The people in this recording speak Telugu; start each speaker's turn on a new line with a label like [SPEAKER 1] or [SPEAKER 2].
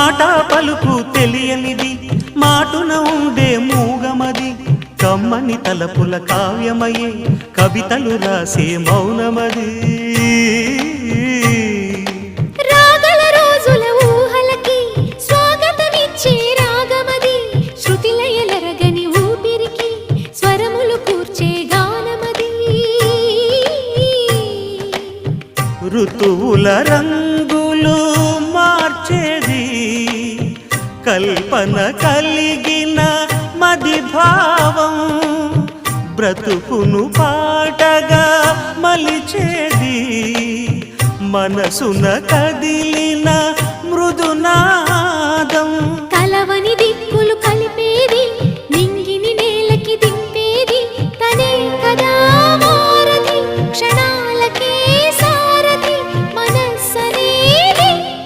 [SPEAKER 1] మాట పలుకు తెలియనిది మాటున ఉండే మూగమది కమ్మని తలపుల కావ్యమయే కవితలు రాసే మౌనమది
[SPEAKER 2] రాగల రోజుల ఊహలకి స్వాగతమిచ్చే రాగమది శృతిలయలరగని ఊపిరికి స్వరములు కూర్చే గానమది
[SPEAKER 1] ఋతువుల రంగులు మార్చేది కల్పన కలిగిన మది భావం బ్రతుకును పాటగా మలిచేది మనసున కదిలి